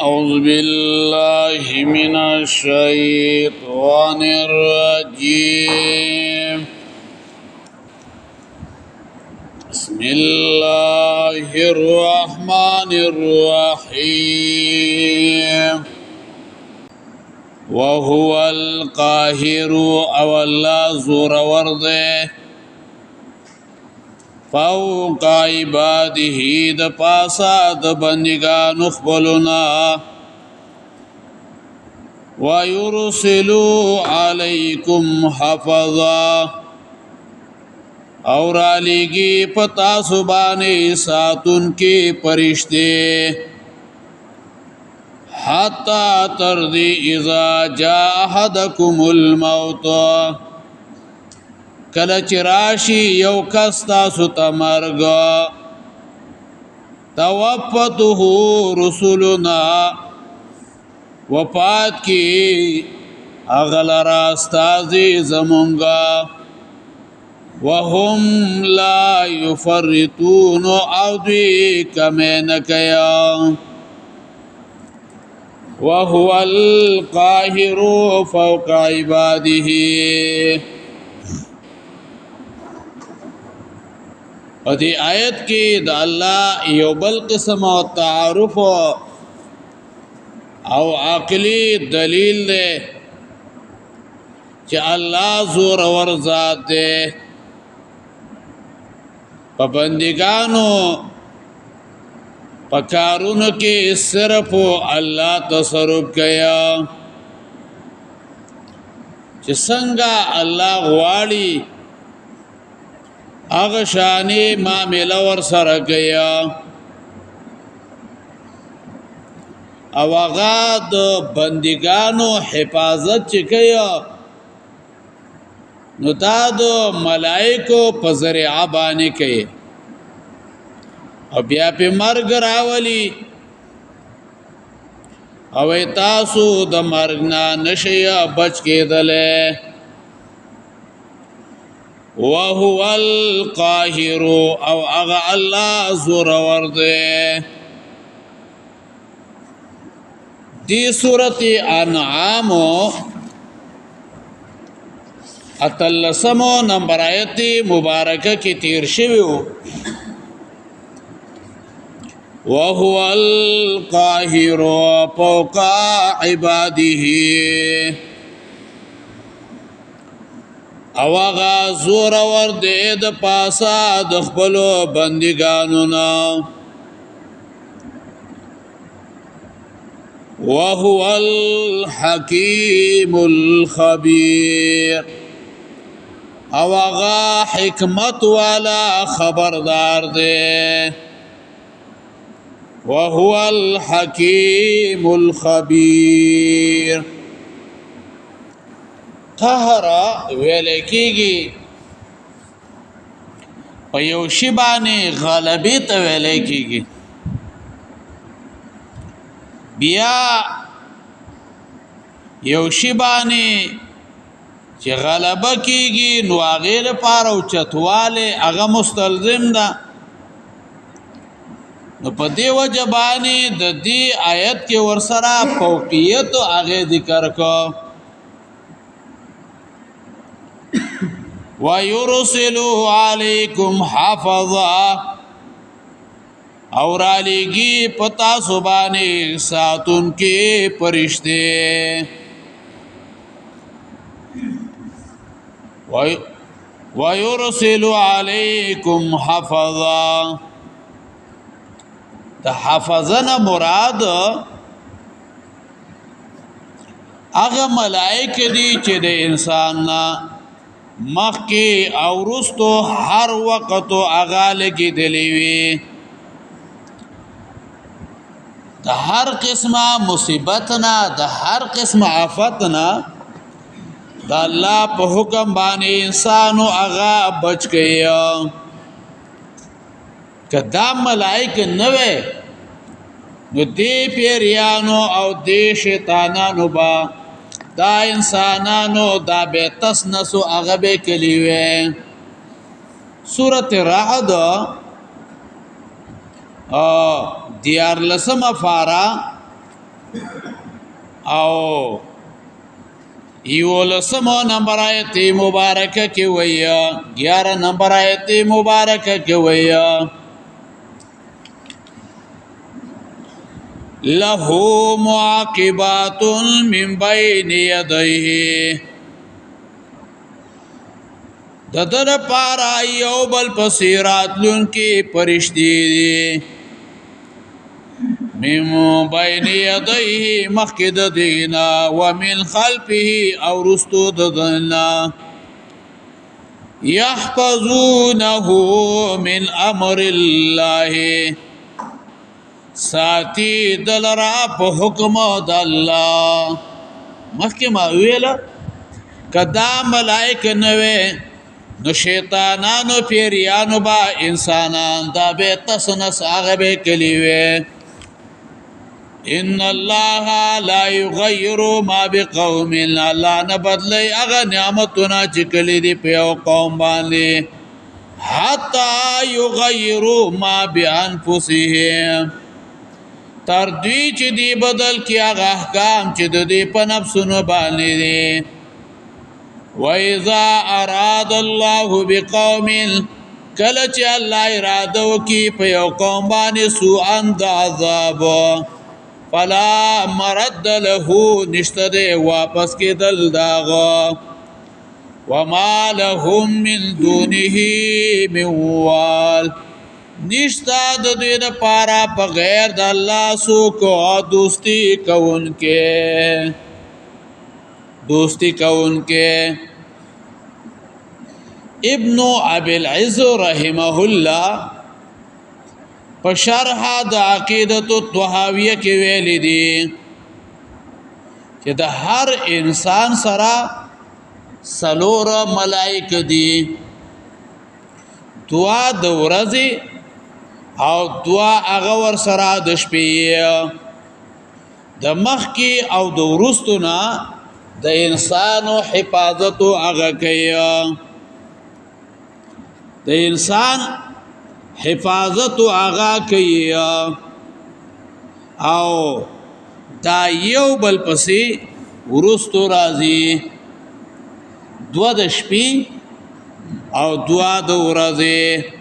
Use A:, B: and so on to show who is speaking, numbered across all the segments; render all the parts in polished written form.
A: أعوذ بالله من الشيطان الرجيم. بسم الله الرحمن الرحيم. وهو القاهر او الله زور ورده فوق عباده د پاسا د بندگانو خپلنا ويرسل عليكم حفظا اور علیگی پتا سبانے ساتون کے پرشتے حتی تردی اذا جاء احدکم الموت کلچ راشی یو کستا ستمرگ توفته رسولنا وفات کی اغل راستازی زمونگا وهم لا يفرطون او دوی کمین کیا وهو القاهر فوق عباده. او دی آیت کی دا اللہ یو بل قسم او تعارف او عقلی دلیل دے کہ اللہ زور ور ذات دے پا بندگانو پا کارونو کی صرف اللہ تصرف کیا چه سنگا اللہ غواړي اغه شانی معاملہ ور سره کیا او هغه د بندگانو حفاظت چې کیا نو دا د ملائکو په ذریعہ باندې کوي او بیا په مرګ راولي او تاسو د مرګ نه نشي بچ کېدلې. وهو القاهر او اغا الله زور ورده. دی سورت انعام اتلسمو نمبر آیت مبارکه کی تیر شویو وهو القاهر فوق عباده او آغا زور ورده د پاسا د خپلو بندگانو نا وهو الحکیم الخبیر او آغا حکمت والا خبردار دے وهو الحکیم الخبیر. قهر ویلکیگی و یوشی بانی غلبی تا ویلکیگی بیا یوشی بانی چه غلبه کیگی نو آغیر پارا و چتواله اغا مستلزم دا نو پا دی وجه بانی دا دی آیت کی ورسرا فوقیت و آغی ذکر کو وَيُرْسِلُ عَلَيْكُمْ حَفَظًا اور علیگی پتا سبانے ساتون کے پرشتے وَيُرْسِلُ عَلَيْكُمْ حَفَظًا. تا حفظنا مراد اغا ملائک دی چه دے انسان نا مخی او رستو هر وقت اغا لگی دلیوی دا هر قسم مصیبتنا دا هر قسم آفتنا دا اللہ پا حکم بانی انسانو اغا بچ گئی که دا ملائک نوے نو دی پیریانو او دی شیطانانو با دا انسانانو دا بے تسنسو اغبے کلیوے. سورت رعد دیار لسم فارا او یولسمو نمبر آیت مبارکه کی ویا 11 نمبر آیت مبارکه کی ویا له معاقبات من بین یدیه ددر پارا یو بل پسیرات لن کی پرشتی دی من بین یدیه مخکد دینا ومن خلفه او رستو ددنا یحفظونه من امر الله ساتی دلرا په حکم د الله مخکې ما ویل کدا ملائک نوې نو شیطانانو پیریانو با انسانان دا به تسنس هغه به کلیوي ان الله لا يغير ما بقوم الله نه بدلی هغه نعمتونه چې کلی دی په قوم باندې حتا يغيروا ما بانفسهم تر دوی چې دی بدل کی هغه احکام چې د دې په نفسونو باندې دي وَإِذَا أَرَادَ اللَّهُ بِقَوْمٍ کله چې الله اراده وکي په یو قوم باندې سوءا د عذاب فلا مرد له نشته دی واپس کېدل داغه وما لهم من دونه من وال نشتا د دې لپاره په غیر د الله سو کو دوستی کونکه ابن ابي العز رحمه الله په شرح د عقیدة الطحاویہ کې ویل دي چې د هر انسان سره سلور ملائک دي دعا د ورځې او دعا هغه ور سره د شپې د مخ کې او د ورستو نه د انسانو حفاظت هغه کوي د انسان حفاظت هغه کوي او دا یو بل پسې ورستو راځي دعا د شپې او دعا د ورځې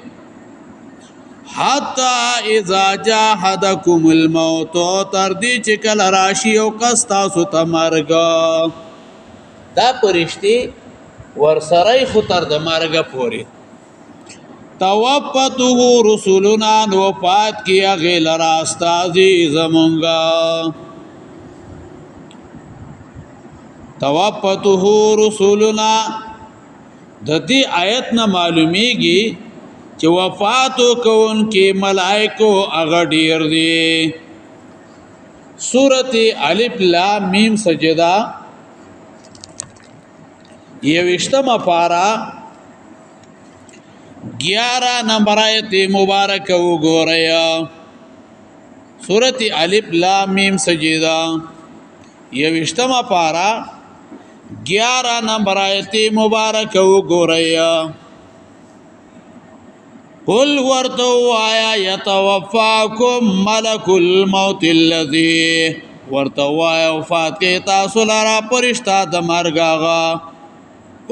A: حتا اذا جاءحدكم الموت تر دې چې کله راشي او کس تاسو ته مرګ دا پرشتي ورسره خو تر د مرګ پورې توفته رسولنا وفات کیا غیل راستازی زمونگا توفته رسولنا د دې آیت نه معلومیږي چې وفاتو کون کې ملائکو هغه ډیر دي سورته الف لام میم سجدا یوشتمه پارا 11 نمبر آیت مبارک وګورئ سورته الف لام میم سجدا یوشتمه پارا 11 نمبر آیت مبارک وګورئ قل ورتو آیا یتوفاکم ملک الموت الذی ورتو آیا وفات کې تاسو لرا پرشتہ د مرګ هغه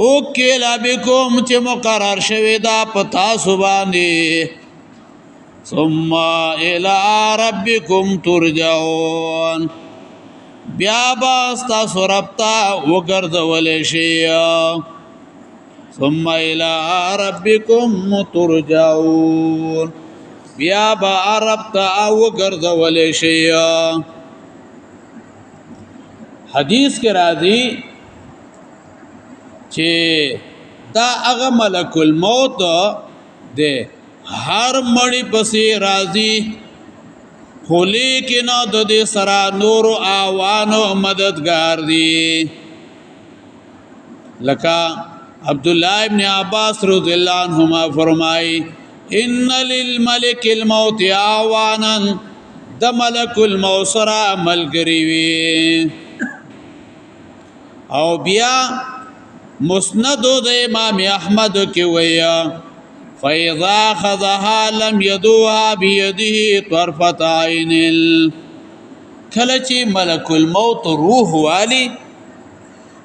A: او کلا بكم چې مقرر شوی دا پتا سبانی ثم الى ربكم ترجعون بیا با تاسو ربتا وګرځول شي ثم الى ربكم ترجعون بیا با ربتا وګرځول شي حدیث کې راځي چې دا هغه ملک الموت ده هر مړی پسې راځي خو لیکن د دې سره نور اوانو مددگار دي لکه عبد الله ابن عباس رضی الله عنهما فرمای ان للملك الموت اعوانا د ملک الموت سره ملګری وي او بیا مسند د امام احمد کی ویا فاذا خذها لم يدوها بيده طرفه عين کله چې ملک الموت روح والی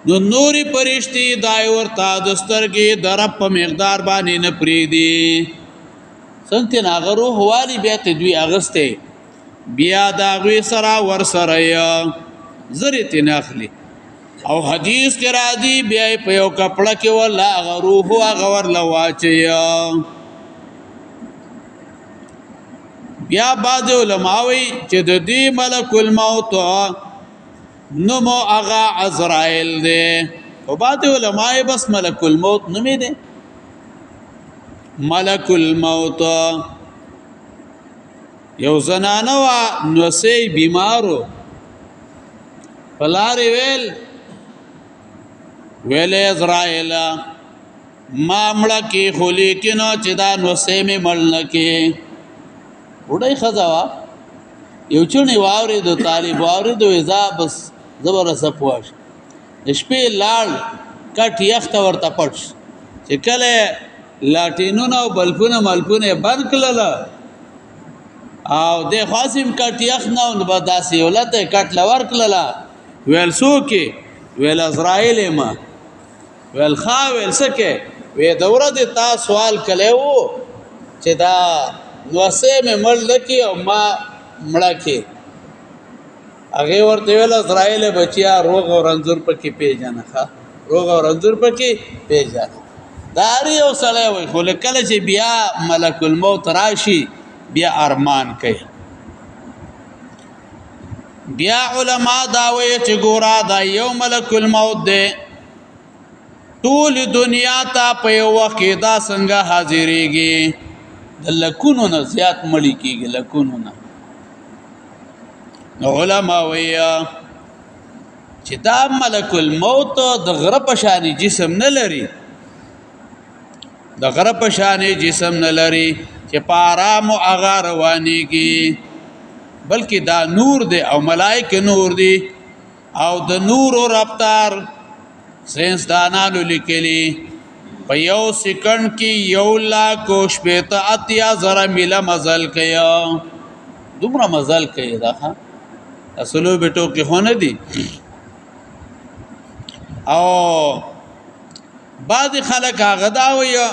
A: نو نوري پرشتي دای ورته د سترګې د رب په مقدار باندې نه پریدي څنګه هغه روح والی بیا ته دوی اغسته بیا دا غوي سره ور سره یا زریت ناخلی او حدیث کې راځي بیا په یو کپڑا کې ولا هغه روح هغه ور لواچیا بیا بعض علماوی چې د دې ملک الموت نمو اغا عزرائیل دے و بعد علماء بس ملک الموت نمی دے ملک الموت یو زنانو نوسی بیمارو پلاری ویل عزرائیل مامڑا کی خولی کنو چی دا نوسی میں ملنکی وډای خزاوا یو چونی واوري دو طالب واوري دو ازا بس زبر سپواش شپې لاړ کټ یخت ورته پټ چې کله لاټینونه او بلفونه ملفونه بند کړل او د خاصم کټ یخ نه نو بداسي ولته کټ لور کړل ویل سوکي ویل اسرائیل ما ویل خا ویل سکه وی دوره د تا سوال کړو چې دا نوسه مې مړ لکی او ما مړه کې هغه ورته ویل اسرائیل بچیا روغ او رنځور پکې پیژنه ښا روغ او رنځور پکې پیژنه داری او سړی وي خو کله چې بیا ملک الموت راشي بیا ارمان کوي بیا علما دا وایي چې ګورا دا یو ملک الموت دی ټول دنیا ته په یو وخت دا څنګه حاضرېږي د لکونو نه زیات مړی کېږي لکونو نه علماء ویا چې دا ملک الموت د غره په شان جسم نه لري د غره په شان جسم نه لري چې په آرام او هغه روانېږي بلکې دا نور دی او ملائکه نور دی او د نور او رفتار ساينسدانانو لیکلي په یو سکند کې 1,80,000 میله مزل کوي دومره مزل کوي دا ها اصلو بیٹو کې هونه دي او بعض خلک هغه دا وایي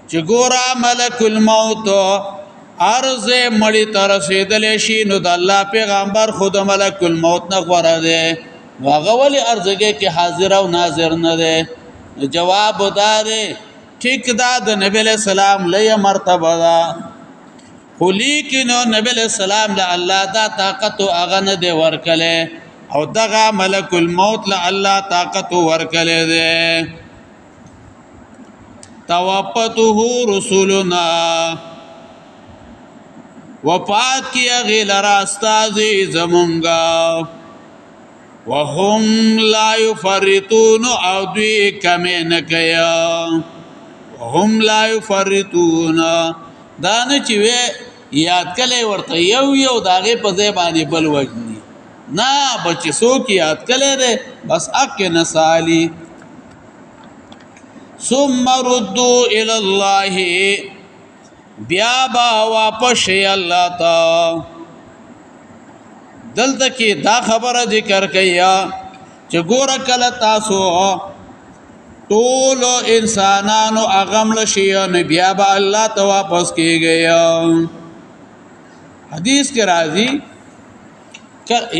A: چې ګورا ملک الموت عرض مړی تر رسیدلې شي نو د الله پیغمبر خود ملک الموت نه غوړه ده هغه ولی ارزګه کې حاضر او ناظر نه ده جواب داره ٹھیک دا د نبی علیہ السلام لیا مرتبه دا خو لیکنو نبی علیہ السلام له الله دا طاقت او اغه نه دی ورکله او دغه ملک الموت له الله طاقت ورکله ده توفته رسولنا وفات کی غیل راستاز زمونگا وهم لا يفرطون او دوی کمی نکیا وهم لا يفرطون دانه چې وی یاد کله ورته یو داغه په ځای باندې بل وجنی نه بچی سو کی یاد کله ده بس اک نسالی ثم ردوا الى الله بیا با واپس الله تا دلته کې دا خبره ذکر کیا چې ګور کله تاسو ټول انسانانو اغم لشي نو بیا به الله ته واپس کیږي حدیث کې راځي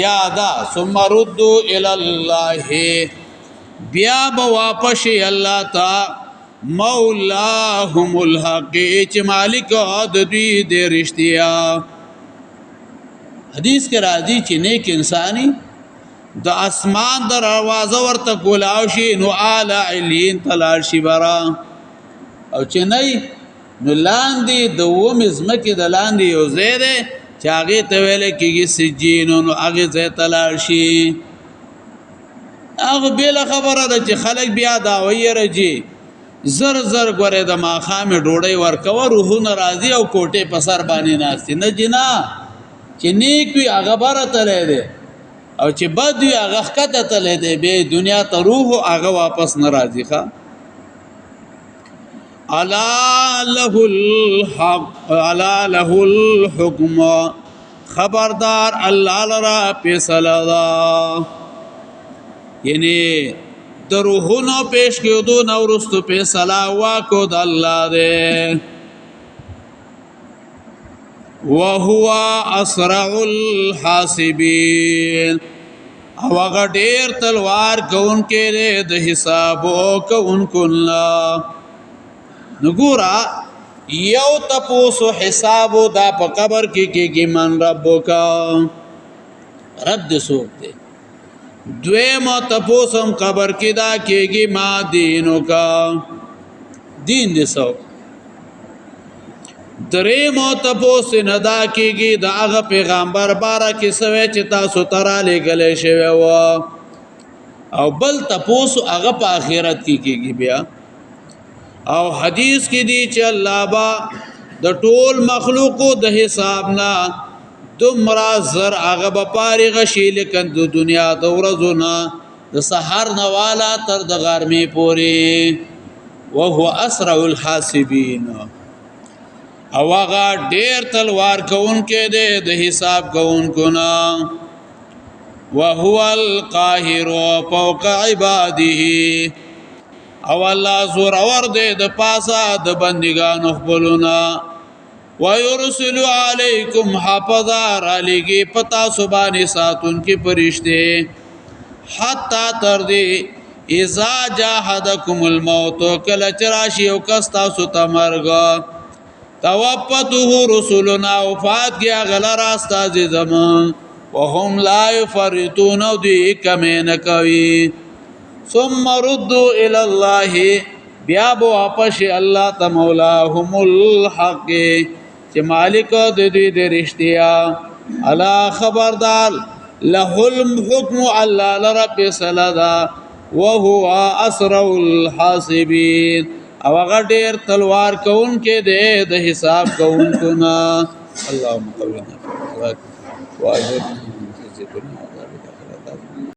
A: یادا ثم ردوا الى الله بیا به واپس الله ته مولاهم الحق چې مالک د دوی د رښتیا حدیث کې راځي چې نیک انساني د اسمان دروازه ورته کولاو شي نو اعلی علین تلار شي برا او چې نه نو لاندې د ومزمکه د لاندې یو زیره چې هغه ته ویل کېږي سجین نو هغه زه تلار شي هغه بل خبره ده چې خلک بیا دا وایي زر زر غره د ماخام ډوړی ورکو روحونه راضي او کوټه په سر باندې ناشتي نه جنا چې نیک وي هغه بره تلې ده او چې بد وي هغه ښکته تلې ده به دنیا ته روح هغه واپس ناراضي ښا الا له الحق الا له الحكم خبردار الله لرا فیصله ده یعنی د روحونو پیش کېدو نه وروستو فیصله واکو د الله دی وهو اسرع الحاسبین او هغه ډېر تلوار کوونکی دی د حسابو کوونکو نه نو ګوره یو تپوسو حسابو دا په قبر کې کېږي من ربک رب دې څوک دی دویم تپوسم قبر کې دا کېږي ما دینو کا دین دې څوک دریم تپوس نه دا کېږي د هغه پیغمبر باره کې سوی چې تاسو ته رالیږلی شوی وه او بل تپوس هغه په آخرت کې کېږي بیا او حدیث کې دی چې الله با د ټول مخلوقو د حساب نه دومره زر هغه به فارغ شي لیکن د دنیا د ورځو نه د سحر نه والا تر د غرمې پورې وهو اسرع الحاسبین او هغه ډېر تلوار کوونکی دی د حساب کوونکو نه وهو القاهر فوق عباده او الله زورور دی د پاسه د بندگانو خپلونه ويرسل علیکم حافظا رالیږي پتا سبحانه ساتونکي فرشته حتی تر دې اذا جاهدکم الموت کله چراشی او کس تاسو ته مرګ توفته رسولنا وفات گیا غلر استاذ زمان وهم لا يفرطون دی کمی نکوی ثم ردوا الى الله بیا بو واپس الله ته مولاهم الحق چې مالک د دې د رښتیا الا خبردار له الحكم الله لرب سلدا وهو اسرع الحاسبين او هغه ډېر تلوار کوونکی دی د حساب کوونکو نه اللهم قونا واجب